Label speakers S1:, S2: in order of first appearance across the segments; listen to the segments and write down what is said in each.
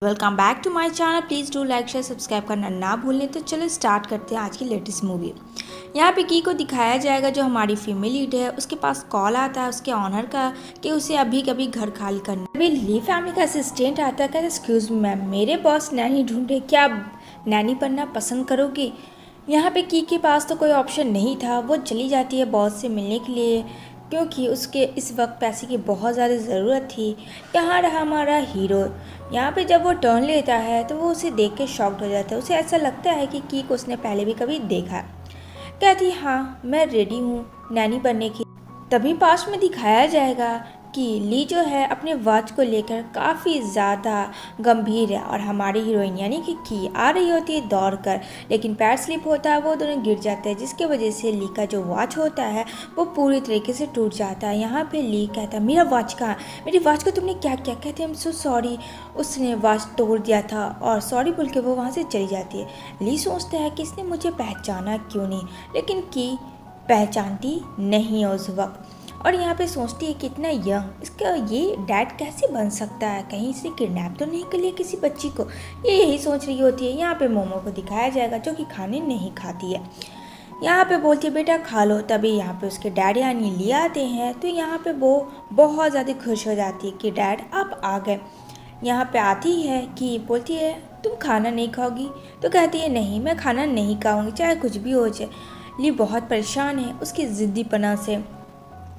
S1: Welcome back to my channel. Please do like share subscribe करना ना भूलें। तो चलो स्टार्ट करते हैं आज की लेटेस्ट मूवी। यहाँ पे की को दिखाया जाएगा जो हमारी फीमेल लीड है, उसके पास कॉल आता है उसके ऑनर का कि उसे अभी कभी घर खाली करना। अभी ली फैमिली का असिस्टेंट आता है, कहता है एक्सक्यूज़ मी मैम, मेरे बॉस नैनी ढूंढे, क्या आप नैनी बनना पसंद करोगे। यहाँ पे की के पास तो कोई ऑप्शन नहीं था, वो चली जाती है बॉस से मिलने के लिए क्योंकि उसके इस वक्त पैसे की बहुत ज़्यादा ज़रूरत थी। यहाँ रहा हमारा हीरो। यहाँ पे जब वो टर्न लेता है तो वो उसे देख के शॉक्ड हो जाता है। उसे ऐसा लगता है कि को उसने पहले भी कभी देखा है। कहती हाँ मैं रेडी हूँ नैनी बनने की। तभी पास में दिखाया जाएगा कि ली जो है अपने वॉच को लेकर काफ़ी ज़्यादा गंभीर है और हमारी हीरोइन यानी कि की आ रही होती है दौड़ कर, लेकिन पैर स्लिप होता है, वो दोनों गिर जाते हैं जिसकी वजह से ली का जो वॉच होता है वो पूरी तरीके से टूट जाता है। यहाँ पे ली कहता है मेरा वॉच कहाँ, मेरी वॉच को तुमने क्या किया। कहते हैं आई एम सो सॉरी, उसने वॉच तोड़ दिया था और सॉरी बोल के वो वहाँ से चली जाती है। ली सोचता है कि इसने मुझे पहचाना क्यों नहीं, लेकिन की पहचानती नहीं है उस वक्त। और यहाँ पे सोचती है कितना यंग इसका ये डैड कैसे बन सकता है, कहीं इसे किडनैप तो नहीं कर लिया किसी बच्ची को, ये यही सोच रही होती है। यहाँ पे मोमो को दिखाया जाएगा जो कि खाने नहीं खाती है। यहाँ पे बोलती है बेटा खा लो। तभी यहाँ पे उसके डैड यानी ले आते हैं तो यहाँ पे वो बहुत ज़्यादा खुश हो जाती है कि डैड आप आ गए। यहाँ पे आती है कि बोलती है तुम खाना नहीं खाओगी, तो कहती है नहीं मैं खाना नहीं खाऊंगी चाहे कुछ भी हो जाए। ली बहुत परेशान है उसकी ज़िद्दीपना से।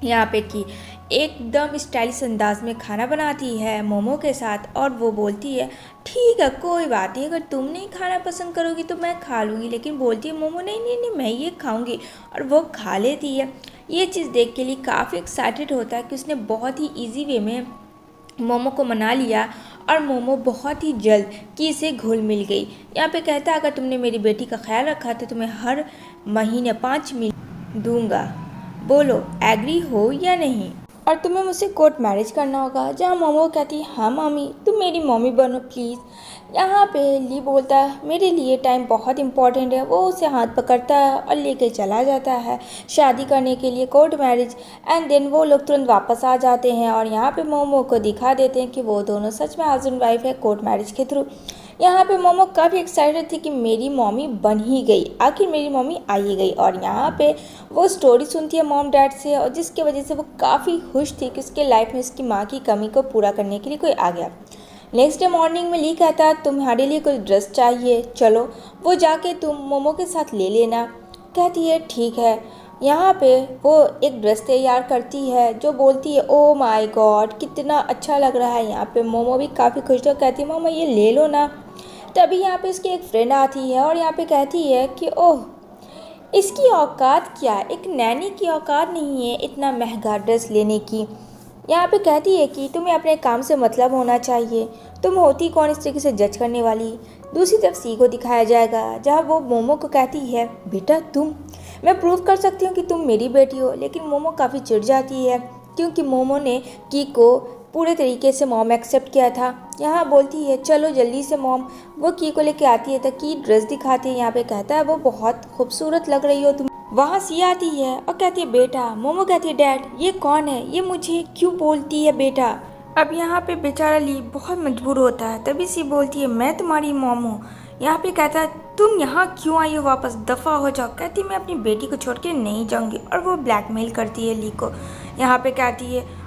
S1: यहाँ पे कि एकदम स्टाइलिश अंदाज में खाना बनाती है मोमो के साथ और वो बोलती है ठीक है कोई बात नहीं, अगर तुम नहीं खाना पसंद करोगी तो मैं खा लूँगी। लेकिन बोलती है मोमो नहीं नहीं नहीं मैं ये खाऊंगी और वो खा लेती है। ये चीज़ देख के लिए काफ़ी एक्साइटेड होता है कि उसने बहुत ही ईजी वे में मोमो को मना लिया और मोमो बहुत ही जल्द की से घुल मिल गई। यहाँ पे कहता है अगर तुमने मेरी बेटी का ख्याल रखा तो तुम्हें हर महीने 5 मिल दूंगा, बोलो एग्री हो या नहीं, और तुम्हें मुझसे कोर्ट मैरिज करना होगा। जहाँ मोमो कहती है हाँ मम्मी तुम मेरी मम्मी बनो प्लीज़। यहाँ पे ली बोलता है मेरे लिए टाइम बहुत इंपॉर्टेंट है। वो उसे हाथ पकड़ता है और लेके चला जाता है शादी करने के लिए, कोर्ट मैरिज। एंड देन वो लोग तुरंत वापस आ जाते हैं और यहाँ पे मोमो को दिखा देते हैं कि वो दोनों सच में हस्बैंड वाइफ है कोर्ट मैरिज के थ्रू। यहाँ पे मोमो काफ़ी एक्साइटेड थी कि मेरी मम्मी बन ही गई, आखिर मेरी मम्मी आ ही गई। और यहाँ पे वो स्टोरी सुनती है मॉम डैड से और जिसकी वजह से वो काफ़ी खुश थी कि उसके लाइफ में उसकी माँ की कमी को पूरा करने के लिए कोई आ गया। नेक्स्ट डे मॉर्निंग में ली कहता है तुम्हारे लिए कोई ड्रेस चाहिए, चलो वो जाके तुम मोमो के साथ ले लेना। कहती है ठीक है। यहाँ पे वो एक ड्रेस तैयार करती है जो बोलती है ओ माय गॉड कितना अच्छा लग रहा है। यहाँ पे मोमो भी काफ़ी खुश हो, कहती है मामा ये ले लो ना। तभी यहाँ पे उसकी एक फ्रेंड आती है और यहाँ पे कहती है कि ओह इसकी औकात क्या है, एक नैनी की औकात नहीं है इतना महंगा ड्रेस लेने की। यहाँ पे कहती है कि तुम्हें अपने काम से मतलब होना चाहिए, तुम होती कौन इस तरीके से जज करने वाली। दूसरी तरफ सी को दिखाया जाएगा जहाँ वो मोमो को कहती है बेटा तुम, मैं प्रूव कर सकती हूँ कि तुम मेरी बेटी हो। लेकिन मोमो काफ़ी चिढ़ जाती है क्योंकि मोमो ने की को पूरे तरीके से मॉम एक्सेप्ट किया था। यहाँ बोलती है चलो जल्दी से मॉम। वो की को लेके आती है तो की ड्रेस दिखाती है। यहाँ पे कहता है वो बहुत खूबसूरत लग रही हो तुम। वहाँ सी आती है और कहती है बेटा। मोमो कहती है डैड ये कौन है, ये मुझे क्यों बोलती है बेटा। अब यहाँ पे बेचारा ली बहुत मजबूर होता है। तभी सी बोलती है मैं तुम्हारी मॉम हूँ। यहाँ पे कहता है तुम यहाँ क्यों आई हो, वापस दफ़ा हो जाओ। कहती मैं अपनी बेटी को छोड़ के नहीं जाऊँगी और वो ब्लैकमेल करती है ली को। यहाँ पे कहती है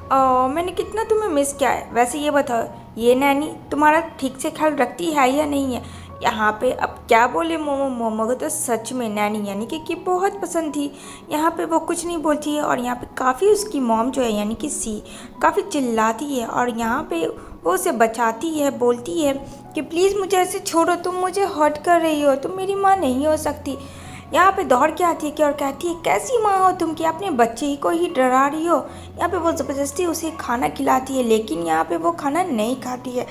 S1: मैंने कितना तुम्हें मिस किया है, वैसे ये बताओ ये नैनी तुम्हारा ठीक से ख्याल रखती है या नहीं है। यहाँ पे अब क्या बोले मोमो, मोमो को तो सच में नैनी यानी कि बहुत पसंद थी। यहाँ पे वो कुछ नहीं बोलती है और यहाँ पे काफ़ी उसकी मॉम जो है यानी कि सी काफ़ी चिल्लाती है और यहाँ पे वो उसे बचाती है, बोलती है कि प्लीज़ मुझे ऐसे छोड़ो, तुम मुझे हर्ट कर रही हो, तुम मेरी माँ नहीं हो सकती। यहाँ पे दौड़ के आती है कि और कहती है कैसी माँ हो तुम कि अपने बच्चे ही को ही डरा रही हो। यहाँ पे वो ज़बरदस्ती उसे खाना खिलाती है लेकिन यहाँ पे वो खाना नहीं खाती है।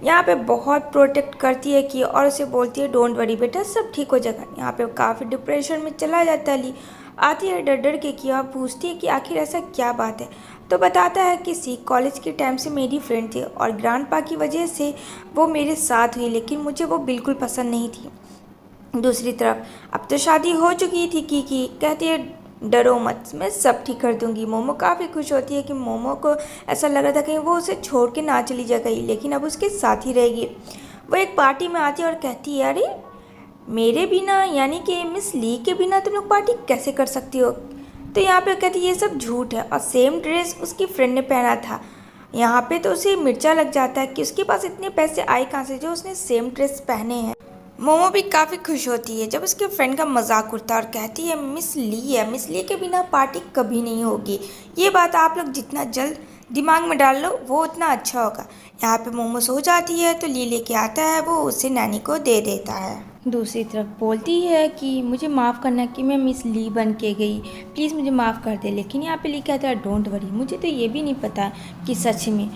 S1: यहाँ पे बहुत प्रोटेक्ट करती है कि और उसे बोलती है डोंट वरी बेटा सब ठीक हो जाएगा। यहाँ पे काफ़ी डिप्रेशन में चला जाता है ली। आती है डर डर के कि और पूछती है कि आखिर ऐसा क्या बात है। तो बताता है कि सी कॉलेज के टाइम से मेरी फ्रेंड थी और ग्रैंडपा की वजह से वो मेरे साथ हुई लेकिन मुझे वो बिल्कुल पसंद नहीं थी। दूसरी तरफ अब तो शादी हो चुकी थी की कहती है डरो मत मैं सब ठीक कर दूंगी। मोमो काफ़ी खुश होती है कि मोमो को ऐसा लग रहा था कि वो उसे छोड़ के ना चली जा गई लेकिन अब उसके साथ ही रहेगी। वो एक पार्टी में आती है और कहती है, अरे मेरे बिना यानी कि मिस ली के बिना तुम लोग पार्टी कैसे कर सकती हो। तो यहाँ पे कहती है ये सब झूठ है, और सेम ड्रेस उसकी फ्रेंड ने पहना था। यहाँ पे तो उसे मिर्चा लग जाता है कि उसके पास इतने पैसे आए कहाँ से जो उसने सेम ड्रेस पहने हैं। मोमो भी काफ़ी खुश होती है जब उसके फ्रेंड का मजाक उड़ता है और कहती है मिस ली के बिना पार्टी कभी नहीं होगी। ये बात आप लोग जितना जल्द दिमाग में डाल लो वो उतना अच्छा होगा। यहाँ पे मोमो सो जाती है तो ली लेके आता है, वो उसे नानी को दे देता है। दूसरी तरफ बोलती है कि मुझे माफ़ करना कि मैं मिस ली बन के गई, प्लीज़ मुझे माफ़ कर दे। लेकिन यहाँ पे ली कहता है डोंट वरी, मुझे तो ये भी नहीं पता कि सच में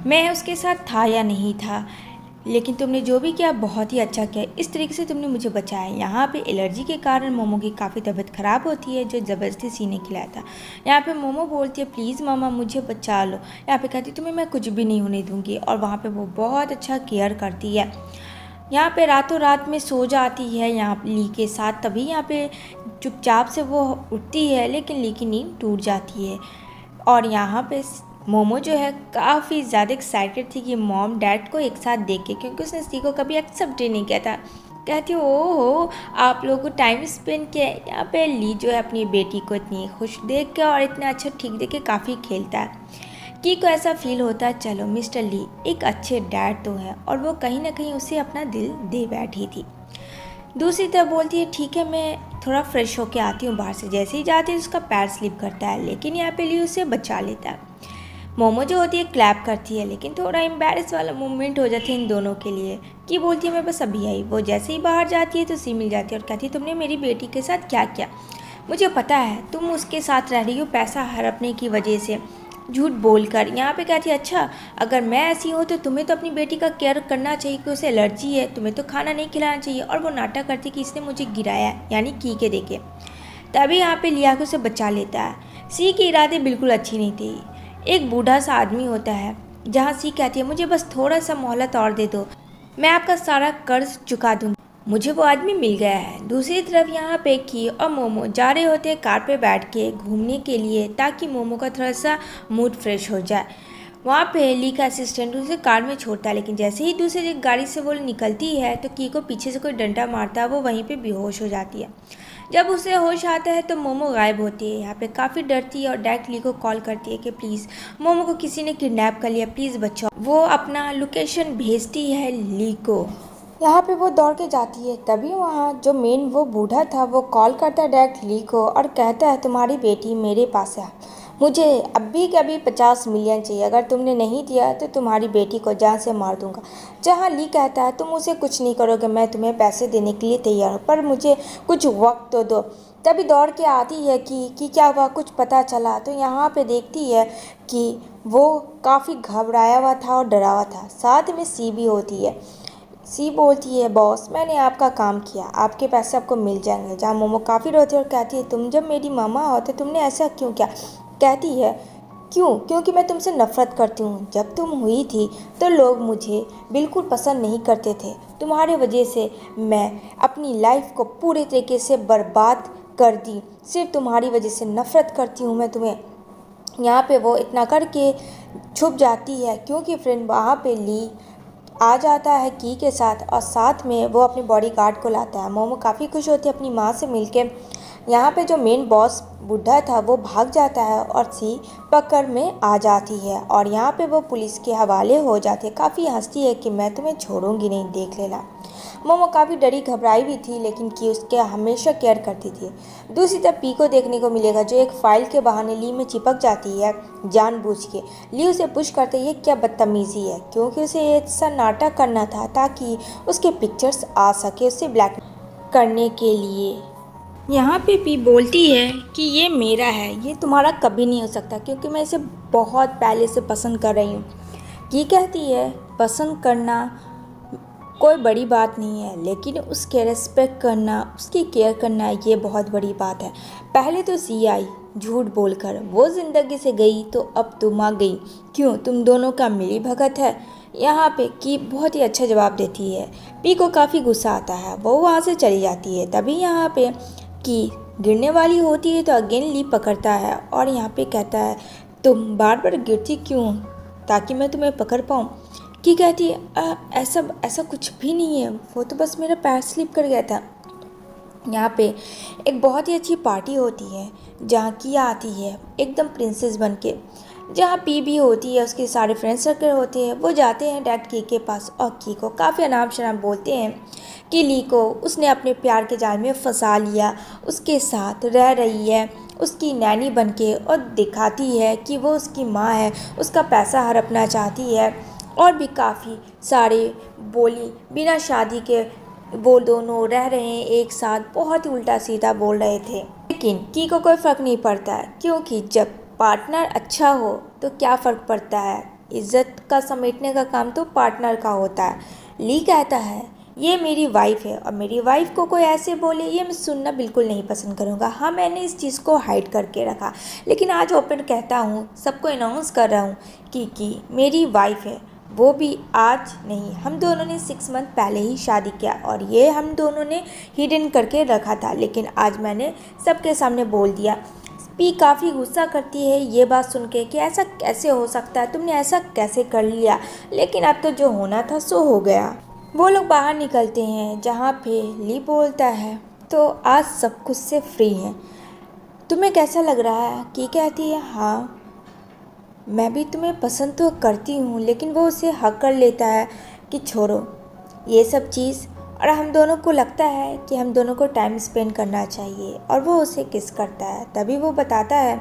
S1: मैं उसके साथ था या नहीं था, लेकिन तुमने जो भी किया बहुत ही अच्छा किया, इस तरीके से तुमने मुझे बचाया। यहाँ पे एलर्जी के कारण मोमो की काफ़ी तबीयत ख़राब होती है जो ज़बरदस्ती सीने खिलाया था। यहाँ पे मोमो बोलती है प्लीज़ मामा मुझे बचा लो। यहाँ पे कहती तुम्हें मैं कुछ भी नहीं होने दूँगी, और वहाँ पे वो बहुत अच्छा केयर करती है। यहाँ पे रातों रात में सो जाती है यहाँ ली के साथ, तभी यहाँ पे चुपचाप से वो उठती है, लेकिन ली की नींद टूट जाती है। और यहाँ पे मोमो जो है काफ़ी ज़्यादा एक्साइटेड थी कि मॉम डैड को एक साथ देख के, क्योंकि उसने सी को कभी एक्सेप्ट ही नहीं किया था। कहती ओहो आप लोगों को टाइम स्पेंड किया। यहाँ पे ली जो है अपनी बेटी को इतनी खुश देख के और इतना अच्छा ठीक देख के काफ़ी खेलता है की को ऐसा फील होता है चलो मिस्टर ली एक अच्छे डैड तो है, और वो कहीं ना कहीं उसे अपना दिल दे बैठी थी। दूसरी तरफ बोलती है ठीक है मैं थोड़ा फ्रेश होके आती हूँ बाहर से। जैसे ही जाती है उसका पैर स्लिप करता है, लेकिन यहाँ पे ली उसे बचा लेता है। मोमो जो होती है क्लैप करती है, लेकिन थोड़ा एम्बैरस वाला मूवमेंट हो जाता है इन दोनों के लिए कि बोलती है मैं बस अभी आई। वो जैसे ही बाहर जाती है तो सी मिल जाती है और कहती है तुमने मेरी बेटी के साथ क्या किया, मुझे पता है तुम उसके साथ रह रही हो पैसा हड़पने की वजह से, झूठ बोलकर। यहाँ पे कहती है अच्छा अगर मैं ऐसी हूँ तो तुम्हें तो अपनी बेटी का केयर करना चाहिए कि उसे एलर्जी है, तुम्हें तो खाना नहीं खिलाना चाहिए। और वो नाटक करती कि इसने मुझे गिराया यानी की के देखे। तभी यहाँ पे लिया के उसे बचा लेता है। सी के इरादे बिल्कुल अच्छी नहीं थी। एक बूढ़ा सा आदमी होता है जहाँ सी कहती है मुझे बस थोड़ा सा मोहलत और दे दो, मैं आपका सारा कर्ज चुका दूँगी। मुझे वो आदमी मिल गया है। दूसरी तरफ यहाँ पे की और मोमो जा रहे होते हैं कार पे बैठ के घूमने के लिए, ताकि मोमो का थोड़ा सा मूड फ्रेश हो जाए। वहाँ पे ली का असिस्टेंट उसे कार में छोड़ता है, लेकिन जैसे ही दूसरी गाड़ी से वो निकलती है तो की को पीछे से कोई डंडा मारता है, वो वहीं पे बेहोश हो जाती है। जब उसे होश आता है तो मोमो गायब होती है। यहाँ पे काफ़ी डरती है और डायरेक्ट ली को कॉल करती है कि प्लीज़ मोमो को किसी ने किडनैप कर लिया, प्लीज़ बचाओ। वो अपना लोकेशन भेजती है ली को। यहाँ पे वो दौड़ के जाती है, तभी वहाँ जो मेन वो बूढ़ा था वो कॉल करता है डायरेक्ट ली को और कहता है तुम्हारी बेटी मेरे पास है, मुझे अभी के अभी 50 मिलियन चाहिए, अगर तुमने नहीं दिया तो तुम्हारी बेटी को जान से मार दूंगा। जहाँ ली कहता है तुम उसे कुछ नहीं करोगे, मैं तुम्हें पैसे देने के लिए तैयार हूँ, पर मुझे कुछ वक्त तो दो। तभी दौड़ के आती है कि क्या हुआ, कुछ पता चला। तो यहाँ पे देखती है कि वो काफ़ी घबराया हुआ था और डरा हुआ था। साथ में सी भी होती है। सी बोलती है बॉस मैंने आपका काम किया, आपके पैसे आपको मिल जाएंगे। जहाँ मोमो काफ़ी रोती है और कहती है तुम जब मेरी मामा हो तो तुमने ऐसा क्यों किया। कहती है क्यों, क्योंकि मैं तुमसे नफ़रत करती हूँ। जब तुम हुई थी तो लोग मुझे बिल्कुल पसंद नहीं करते थे, तुम्हारे वजह से मैं अपनी लाइफ को पूरे तरीके से बर्बाद कर दी, सिर्फ तुम्हारी वजह से नफ़रत करती हूँ मैं तुम्हें। यहाँ पे वो इतना करके छुप जाती है क्योंकि फ्रेंड वहाँ पे ली आ जाता है की के साथ, और साथ में वो अपने बॉडीगार्ड को लाता है। मोमो काफ़ी खुश होती है अपनी माँ से मिलके। यहाँ पे जो मेन बॉस बुढ़ा था वो भाग जाता है और सी पकड़ में आ जाती है, और यहाँ पे वो पुलिस के हवाले हो जाती है। काफ़ी हंसती है कि मैं तुम्हें छोड़ूंगी नहीं, देख लेना। मोमो काफ़ी डरी घबराई भी थी, लेकिन की उसके हमेशा केयर करती थी। दूसरी तरफ पी को देखने को मिलेगा जो एक फ़ाइल के बहाने ली में चिपक जाती है जानबूझ के। ली उसे पुश करते ये क्या बदतमीज़ी है, क्योंकि उसे ऐसा नाटक करना था ताकि उसके पिक्चर्स आ सके उसे ब्लैक करने के लिए। यहाँ पे पी बोलती है कि ये मेरा है, ये तुम्हारा कभी नहीं हो सकता, क्योंकि मैं इसे बहुत पहले से पसंद कर रही हूँ। की कहती है पसंद करना कोई बड़ी बात नहीं है, लेकिन उसके रेस्पेक्ट करना, उसकी केयर करना ये बहुत बड़ी बात है। पहले तो सी आई झूठ बोलकर, वो ज़िंदगी से गई तो अब तुम आ गई, क्यों तुम दोनों का मिली भगत है। यहाँ पे की बहुत ही अच्छा जवाब देती है। पी को काफ़ी गुस्सा आता है, वो वहाँ से चली जाती है। तभी यहाँ पे की गिरने वाली होती है तो अगेन ली पकड़ता है और यहाँ पे कहता है तुम बार बार गिरती क्यों, ताकि मैं तुम्हें पकड़ पाऊँ। कि कहती है ऐसा ऐसा कुछ भी नहीं है, वो तो बस मेरा पैर स्लिप कर गया था। यहाँ पे एक बहुत ही अच्छी पार्टी होती है जहाँ किया आती है एकदम प्रिंसेस बन के, जहाँ पी भी होती है, उसके सारे फ्रेंड सर्कल होते हैं। वो जाते हैं डैड की के पास और की को काफ़ी अनाप शनाप बोलते हैं कि ली को उसने अपने प्यार के जाल में फंसा लिया, उसके साथ रह रही है उसकी नैनी बन के, और दिखाती है कि वो उसकी माँ है, उसका पैसा हड़पना चाहती है, और भी काफ़ी सारे बोली बिना शादी के वो दोनों रह रहे हैं एक साथ, बहुत ही उल्टा सीधा बोल रहे थे। लेकिन की को कोई फ़र्क नहीं पड़ता है, क्योंकि जब पार्टनर अच्छा हो तो क्या फ़र्क पड़ता है, इज्जत का समेटने का काम तो पार्टनर का होता है। ली कहता है ये मेरी वाइफ है और मेरी वाइफ को कोई ऐसे बोले ये मैं सुनना बिल्कुल नहीं पसंद करूँगा। हाँ, मैंने इस चीज़ को हाइड करके रखा, लेकिन आज ओपन कहता हूँ, सबको अनाउंस कर रहा हूँ कि मेरी वाइफ है, वो भी आज नहीं, हम दोनों ने 6 मंथ पहले ही शादी किया और ये हम दोनों ने हिडन करके रखा था, लेकिन आज मैंने सबके सामने बोल दिया। पी काफ़ी गुस्सा करती है ये बात सुन के कि ऐसा कैसे हो सकता है, तुमने ऐसा कैसे कर लिया, लेकिन अब तो जो होना था सो हो गया। वो लोग बाहर निकलते हैं जहाँ पे ली बोलता है तो आज सब कुछ से फ्री हैं, तुम्हें कैसा लग रहा है? की कहती है हाँ मैं भी तुम्हें पसंद तो करती हूँ, लेकिन वो उसे हक कर लेता है कि छोड़ो ये सब चीज़, और हम दोनों को लगता है कि हम दोनों को टाइम स्पेंड करना चाहिए, और वो उसे किस करता है। तभी वो बताता है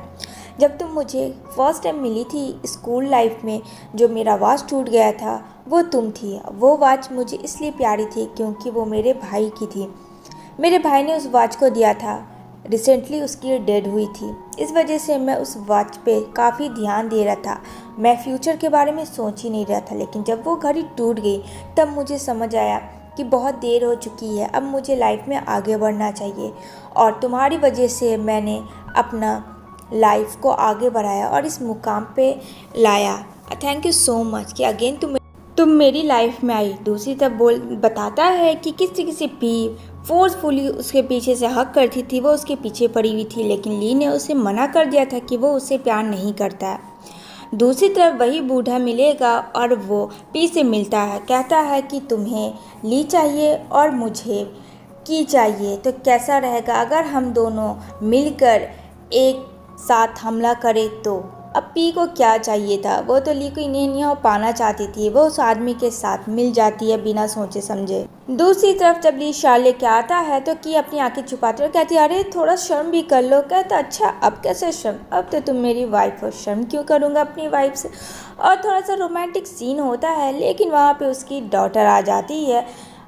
S1: जब तुम मुझे फर्स्ट टाइम मिली थी स्कूल लाइफ में, जो मेरा वॉच टूट गया था वो तुम थी। वो वॉच मुझे इसलिए प्यारी थी क्योंकि वो मेरे भाई की थी, मेरे भाई ने उस वॉच को दिया था, रिसेंटली उसकी डेड हुई थी, इस वजह से मैं उस वॉच पे काफ़ी ध्यान दे रहा था, मैं फ्यूचर के बारे में सोच ही नहीं रहा था। लेकिन जब वो घड़ी टूट गई तब मुझे समझ आया कि बहुत देर हो चुकी है, अब मुझे लाइफ में आगे बढ़ना चाहिए, और तुम्हारी वजह से मैंने अपना लाइफ को आगे बढ़ाया और इस मुकाम पे लाया। थैंक यू सो मच कि अगेन तुम मेरी लाइफ में आई। दूसरी तरफ बताता है कि किस तरीके से पी फोर्सफुली उसके पीछे से हक करती थी, वो उसके पीछे पड़ी हुई थी, लेकिन ली ने उसे मना कर दिया था कि वो उससे प्यार नहीं करता है। दूसरी तरफ वही बूढ़ा मिलेगा और वो पी से मिलता है, कहता है कि तुम्हें ली चाहिए और मुझे की चाहिए, तो कैसा रहेगा अगर हम दोनों मिलकर एक साथ हमला करें। तो अब पी को क्या चाहिए था, वो तो ली को इन्हें पाना चाहती थी, वो उस आदमी के साथ मिल जाती है बिना सोचे समझे। दूसरी तरफ जब ली शाल लेके आता है तो की अपनी आंखें छुपाते और कहती है अरे थोड़ा शर्म भी कर लो। कहता अच्छा अब कैसे शर्म, अब तो तुम मेरी वाइफ हो, शर्म क्यों करूँगा अपनी वाइफ से। और थोड़ा सा रोमांटिक सीन होता है, लेकिन वहाँ पे उसकी डॉटर आ जाती है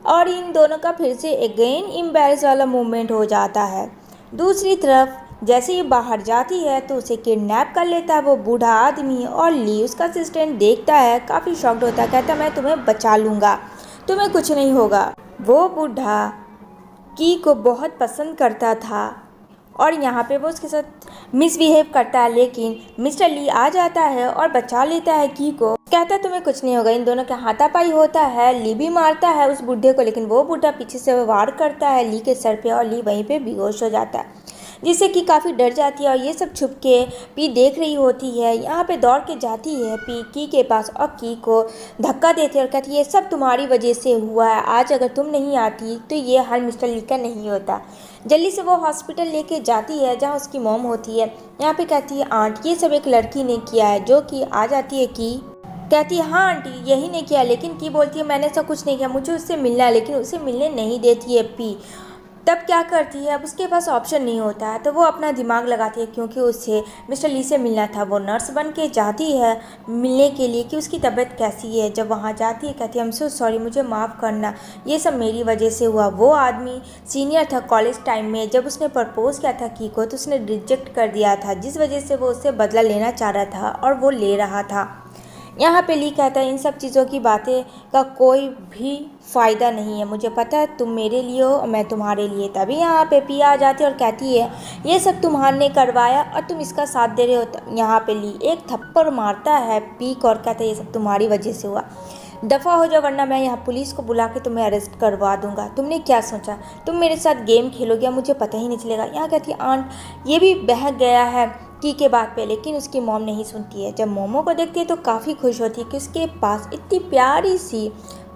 S1: और इन दोनों का फिर से अगेन एम्बैरेस वाला मोमेंट हो जाता है। दूसरी तरफ जैसे ही बाहर जाती है तो उसे किडनैप कर लेता है वो बूढ़ा आदमी, और ली उसका असिस्टेंट देखता है, काफ़ी शॉक्ड होता है, कहता मैं तुम्हें बचा लूँगा, तुम्हें कुछ नहीं होगा। वो बूढ़ा की को बहुत पसंद करता था और यहाँ पे वो उसके साथ मिसबिहेव करता है, लेकिन मिस्टर ली आ जाता है और बचा लेता है की को, कहता तुम्हें कुछ नहीं होगा। इन दोनों का हाथापाई होता है, ली भी मारता है उस बूढ़े को, लेकिन वो बूढ़ा पीछे से वार करता है ली के सर पे और ली वहीं पे बेहोश हो जाता है, जिससे कि काफ़ी डर जाती है और ये सब छुप के पी देख रही होती है। यहाँ पे दौड़ के जाती है पी की के पास और की को धक्का देती है और कहती है ये सब तुम्हारी वजह से हुआ है, आज अगर तुम नहीं आती तो ये हाल मिस्टर ली का नहीं होता। जल्दी से वो हॉस्पिटल लेके जाती है जहाँ उसकी मॉम होती है। यहाँ पे कहती है आंट ये सब एक लड़की ने किया है, जो कि आ जाती है की कहती है हाँ आंटी यही ने किया, लेकिन की बोलती है मैंने ऐसा कुछ नहीं किया, मुझे उससे मिलना है, लेकिन उसे मिलने नहीं देती है पी। तब क्या करती है, अब उसके पास ऑप्शन नहीं होता है तो वो अपना दिमाग लगाती है, क्योंकि उसे मिस्टर ली से मिलना था। वो नर्स बन के जाती है मिलने के लिए कि उसकी तबीयत कैसी है। जब वहाँ जाती है कहती है आई एम सो सॉरी, मुझे माफ़ करना, ये सब मेरी वजह से हुआ। वो आदमी सीनियर था कॉलेज टाइम में, जब उसने प्रपोज़ किया था की को तो उसने रिजेक्ट कर दिया था, जिस वजह से वो उससे बदला लेना चाह रहा था और वो ले रहा था। यहाँ पे ली कहता है इन सब चीज़ों की बातें का कोई भी फ़ायदा नहीं है, मुझे पता है तुम मेरे लिए हो और मैं तुम्हारे लिए। तभी यहाँ पे पी आ जाती है और कहती है ये सब तुम्हारे करवाया और तुम इसका साथ दे रहे हो। यहाँ पे ली एक थप्पड़ मारता है पी को और कहता है ये सब तुम्हारी वजह से हुआ, दफ़ा हो जाओ वरना मैं यहाँ पुलिस को बुला के तुम्हें अरेस्ट करवा दूंगा। तुमने क्या सोचा, तुम मेरे साथ गेम खेलोगे, मुझे पता ही नहीं चलेगा। यहाँ कहती है आंट ये भी बहक गया है की के बात पे, लेकिन उसकी मॉम नहीं सुनती है। जब मोमो को देखती है तो काफ़ी खुश होती है कि उसके पास इतनी प्यारी सी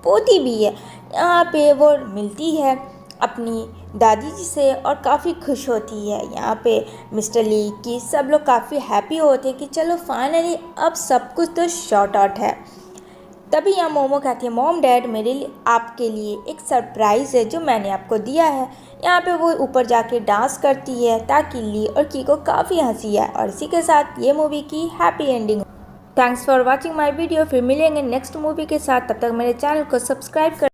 S1: पोती भी है। यहाँ पे वो मिलती है अपनी दादी जी से और काफ़ी खुश होती है। यहाँ पे मिस्टर ली की सब लोग काफ़ी हैप्पी होते हैं कि चलो फाइनली अब सब कुछ तो शॉर्ट आउट है। तभी यहाँ मोमो कहती है, मॉम डैड मेरे लिए आपके लिए एक सरप्राइज़ है जो मैंने आपको दिया है। यहाँ पे वो ऊपर जाके डांस करती है ताकि ली और की को काफ़ी हंसी आए और इसी के साथ ये मूवी की happy ending. Thanks for watching my video. फिर मिलेंगे नेक्स्ट मूवी के साथ, तब तक मेरे चैनल को सब्सक्राइब कर